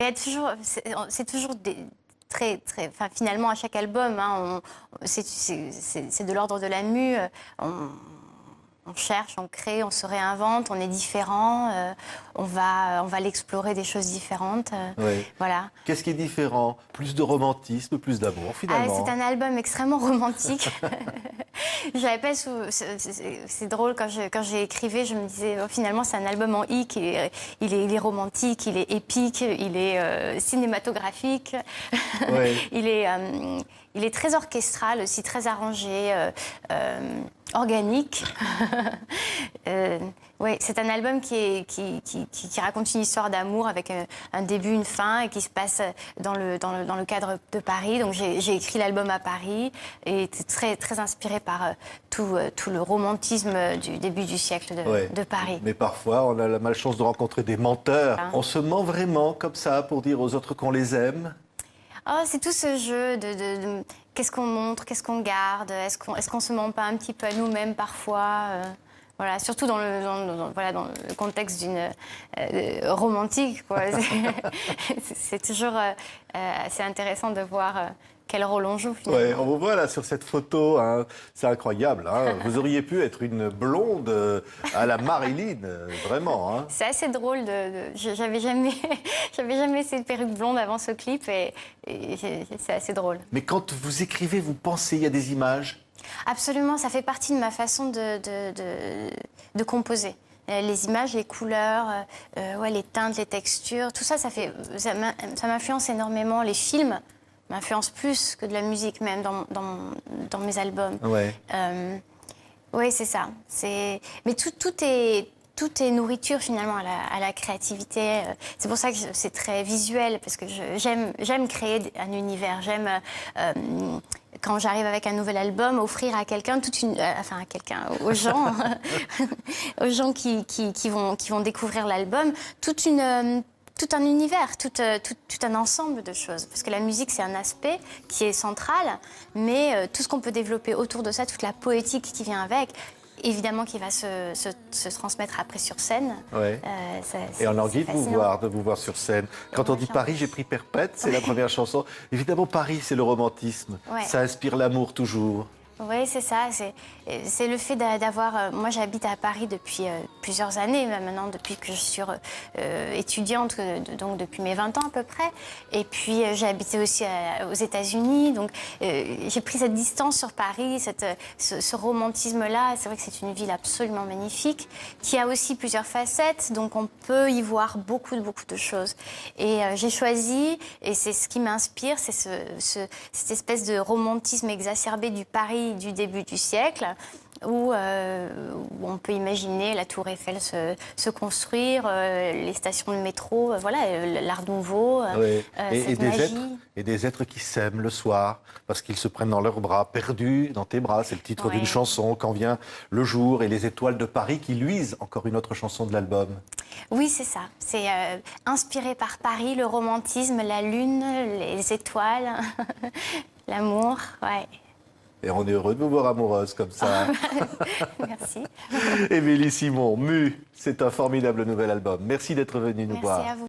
Il y a toujours, c'est toujours enfin, finalement, à chaque album, hein, c'est de l'ordre de la mue. On cherche, on crée, on se réinvente, on est différent, on va l'explorer des choses différentes. Oui. Voilà. Qu'est-ce qui est différent? Plus de romantisme, plus d'amour, finalement. C'est un album extrêmement romantique. J'avais pas c'est drôle, quand j'ai écrivé, je me disais, oh, finalement, c'est un album en hic. Il est romantique, il est épique, il est cinématographique. Oui. Il est très orchestral aussi, très arrangé, organique. Oui, c'est un album qui raconte une histoire d'amour avec un début, une fin, et qui se passe dans le cadre de Paris. Donc j'ai écrit l'album à Paris et très, très inspiré par tout le romantisme du début du siècle de Paris. Mais parfois, on a la malchance de rencontrer des menteurs. Hein. On se ment vraiment comme ça pour dire aux autres qu'on les aime? Oh, c'est tout ce jeu de qu'est-ce qu'on montre, qu'est-ce qu'on garde, est-ce qu'on se ment pas un petit peu à nous-mêmes parfois, voilà, surtout dans le contexte d'une romantique, quoi. C'est toujours assez intéressant de voir quel rôle on joue, finalement. Ouais, on vous voit là sur cette photo, hein, c'est incroyable. Hein. Vous auriez pu être une blonde à la Marilyn, vraiment. Hein. C'est assez drôle. J'avais jamais essayé de perruque blonde avant ce clip et c'est assez drôle. Mais quand vous écrivez, vous pensez, il y a des images? Absolument, ça fait partie de ma façon de composer. Les images, les couleurs, ouais, les teintes, les textures, tout ça, ça m'influence énormément. Les films m'influencent plus que de la musique, même dans mes albums. Ouais. Oui, c'est ça. Mais tout est nourriture, finalement, à la créativité. C'est pour ça que c'est très visuel, parce que j'aime créer un univers. J'aime, quand j'arrive avec un nouvel album, offrir à quelqu'un, aux gens, aux gens qui vont découvrir l'album, tout un univers, tout un ensemble de choses. Parce que la musique, c'est un aspect qui est central, mais tout ce qu'on peut développer autour de ça, toute la poétique qui vient avec, évidemment, qui va se transmettre après sur scène. Ouais. Et on a envie de vous voir sur scène. Quand on dit Paris, j'ai pris perpète, c'est la première chanson. Évidemment, Paris, c'est le romantisme. Ouais. Ça inspire l'amour toujours. Oui, c'est ça. C'est le fait d'avoir... moi, j'habite à Paris depuis plusieurs années, maintenant, depuis que je suis étudiante, donc depuis mes 20 ans à peu près. Et puis, j'ai habité aussi aux États-Unis. Donc, j'ai pris cette distance sur Paris, ce romantisme-là. C'est vrai que c'est une ville absolument magnifique, qui a aussi plusieurs facettes. Donc, on peut y voir beaucoup de choses. Et j'ai choisi, et c'est ce qui m'inspire, c'est cette espèce de romantisme exacerbé du Paris du début du siècle, où on peut imaginer la tour Eiffel se construire, les stations de métro, voilà, l'art nouveau, Oui. cette magie. Et des êtres qui s'aiment le soir, parce qu'ils se prennent dans leurs bras, perdus dans tes bras, c'est le titre d'une chanson, Quand vient le jour, et les étoiles de Paris qui luisent, encore une autre chanson de l'album. Oui, c'est ça. C'est inspiré par Paris, le romantisme, la lune, les étoiles, l'amour, ouais. Et on est heureux de vous voir amoureuse comme ça. Merci. Émilie Simon, Mu, c'est un formidable nouvel album. Merci d'être venue nous voir. Merci à vous.